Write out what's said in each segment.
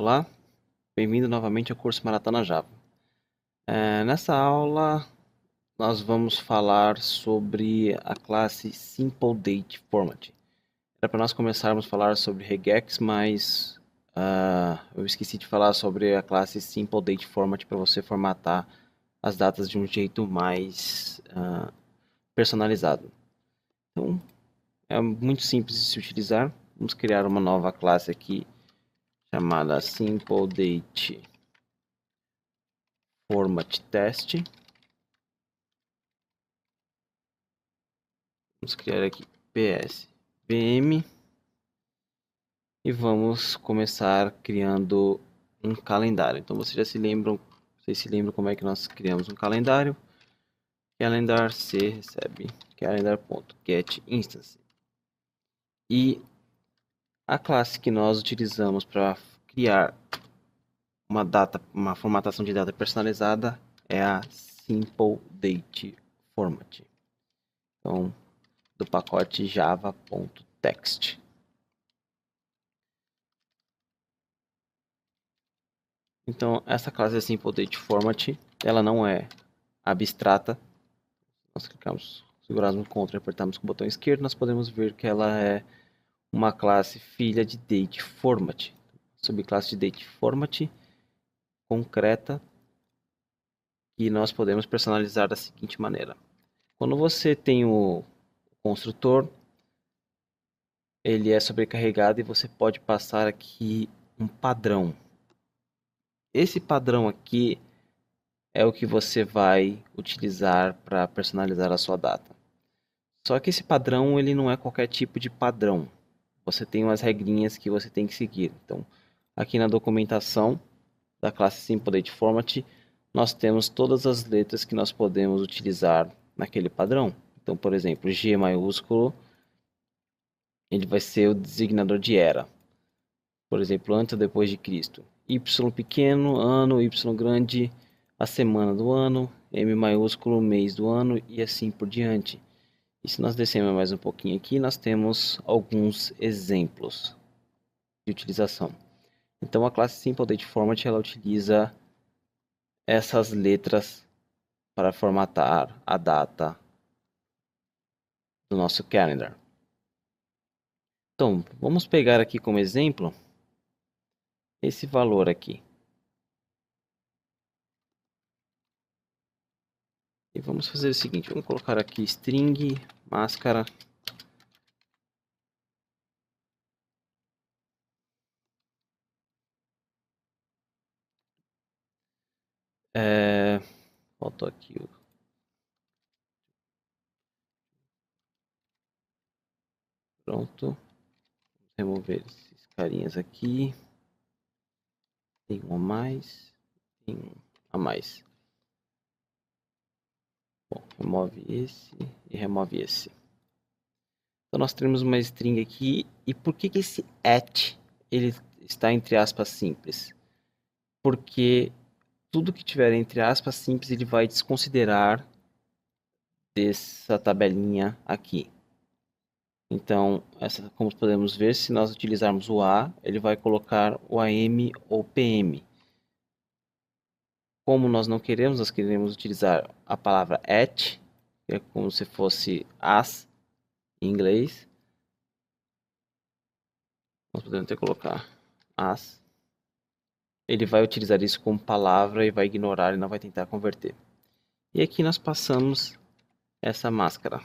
Olá, bem-vindo novamente ao curso Maratona Java. Nessa aula nós vamos falar sobre a classe SimpleDateFormat. Era para nós começarmos a falar sobre regex, mas eu esqueci de falar sobre a classe SimpleDateFormat para você formatar as datas de um jeito mais personalizado. Então, é muito simples de se utilizar. Vamos criar uma nova classe aqui chamada SimpleDateFormatTest. Vamos criar aqui PSVM e vamos começar criando um calendário. Então vocês se lembram como é que nós criamos um calendário? Calendar c recebe calendar.getInstance. E a classe que nós utilizamos para criar uma formatação de data personalizada é a SimpleDateFormat. Então, do pacote java.text. Então, essa classe SimpleDateFormat, ela não é abstrata. Nós seguramos no Ctrl e apertamos com o botão esquerdo, nós podemos ver que ela é uma classe filha de DateFormat. Subclasse de DateFormat concreta, que nós podemos personalizar da seguinte maneira. Quando você tem o construtor, ele é sobrecarregado e você pode passar aqui um padrão. Esse padrão aqui é o que você vai utilizar para personalizar a sua data. Só que esse padrão ele não é qualquer tipo de padrão. Você tem umas regrinhas que você tem que seguir. Então, aqui na documentação da classe SimpleDateFormat, nós temos todas as letras que nós podemos utilizar naquele padrão. Então, por exemplo, G maiúsculo, ele vai ser o designador de era. Por exemplo, antes ou depois de Cristo. Y pequeno, ano, Y grande, a semana do ano, M maiúsculo, mês do ano e assim por diante. E se nós descermos mais um pouquinho aqui, nós temos alguns exemplos de utilização. Então a classe SimpleDateFormat ela utiliza essas letras para formatar a data do nosso calendar. Então, vamos pegar aqui como exemplo esse valor aqui. E vamos fazer o seguinte, vamos colocar aqui string máscara faltou aqui o pronto. Vamos remover esses carinhas aqui. Tem um a mais, tem um a mais. Bom, remove esse e remove esse. Então nós temos uma string aqui. E por que esse at ele está entre aspas simples? Porque tudo que tiver entre aspas simples ele vai desconsiderar dessa tabelinha aqui. Então, como podemos ver, se nós utilizarmos o A, ele vai colocar o AM ou PM. Como nós não queremos, nós queremos utilizar a palavra at, que é como se fosse as em inglês. Nós podemos até colocar as. Ele vai utilizar isso como palavra e vai ignorar e não vai tentar converter. E aqui nós passamos essa máscara.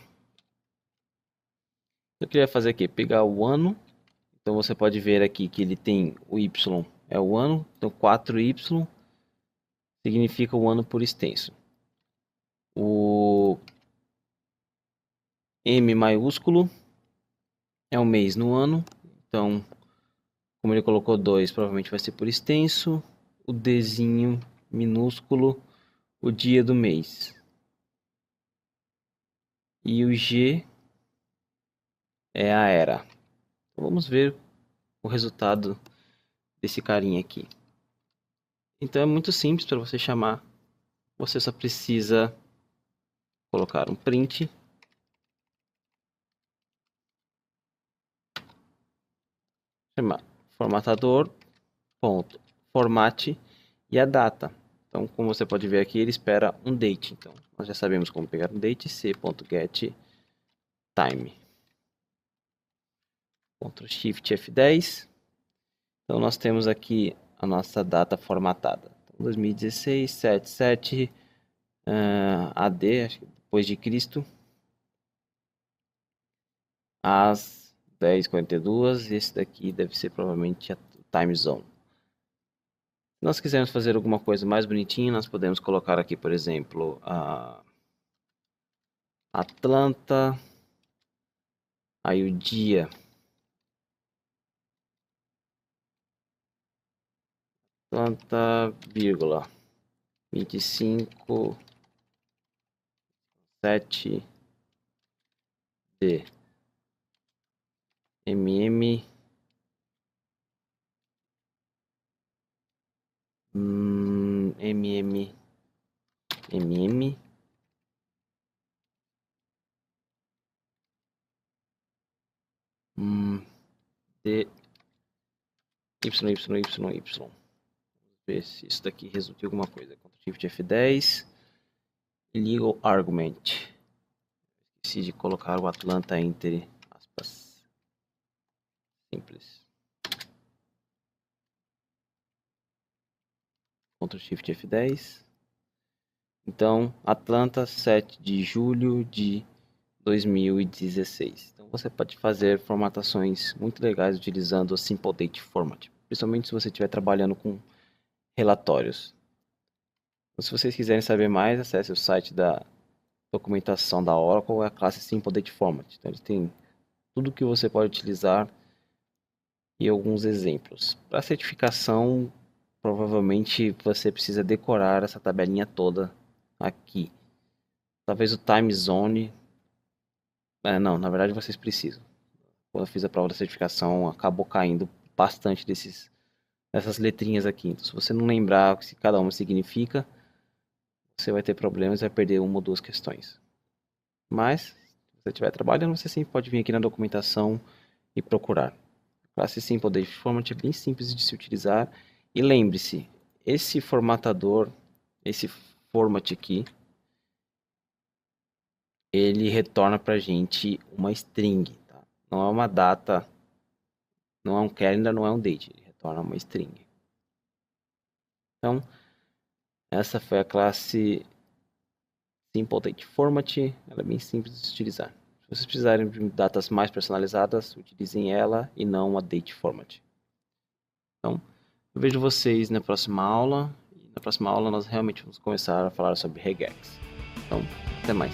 Eu queria fazer aqui, pegar o ano. Então você pode ver aqui que ele tem o Y é o ano. Então 4Y significa o ano por extenso. O M maiúsculo é o mês no ano. Então, como ele colocou 2, provavelmente vai ser por extenso. O Dzinho minúsculo, o dia do mês. E o G é a era. Então, vamos ver o resultado desse carinha aqui. Então é muito simples para você chamar. Você só precisa colocar um print. Chamar formatador ponto formate e a data. Então, como você pode ver aqui, ele espera um date. Então, nós já sabemos como pegar um date, c.getTime. Ctrl Shift F10. Então, nós temos aqui a nossa data formatada. Então, 2016, 77, AD, acho que depois de Cristo, às 10h42. Esse daqui deve ser provavelmente a time zone. Se nós quisermos fazer alguma coisa mais bonitinha, nós podemos colocar aqui, por exemplo, a Atlanta, aí o dia, Atlanta, vírgula, 25, 7 de mm, de y. Ver se isso daqui resulta em alguma coisa. Ctrl Shift F10, legal argument. Esqueci de colocar o Atlanta entre aspas. Simples. Ctrl Shift F10. Então, Atlanta, 7 de julho de 2016. Então, você pode fazer formatações muito legais utilizando o Simple Date Format, principalmente se você estiver trabalhando com relatórios. Então, se vocês quiserem saber mais, acesse o site da documentação da Oracle, a classe Simple Date Format. Então, ele tem tudo que você pode utilizar e alguns exemplos. Para certificação, provavelmente você precisa decorar essa tabelinha toda aqui. Talvez o time zone. Não, na verdade vocês precisam. Quando eu fiz a prova da certificação, acabou caindo bastante dessas letrinhas aqui. Então, se você não lembrar o que cada uma significa, você vai ter problemas e vai perder uma ou duas questões. Mas, se você estiver trabalhando, você sempre pode vir aqui na documentação e procurar. A classe Simple Date Format é bem simples de se utilizar. E lembre-se, esse formatador, esse format aqui, ele retorna para a gente uma string, tá? Não é uma data, não é um calendar, não é um date, ele retorna uma string. Então, essa foi a classe Simple Date Format, ela é bem simples de se utilizar. Se vocês precisarem de datas mais personalizadas, utilizem ela e não a Date Format. Então, eu vejo vocês na próxima aula, e na próxima aula nós realmente vamos começar a falar sobre regex. Então, até mais.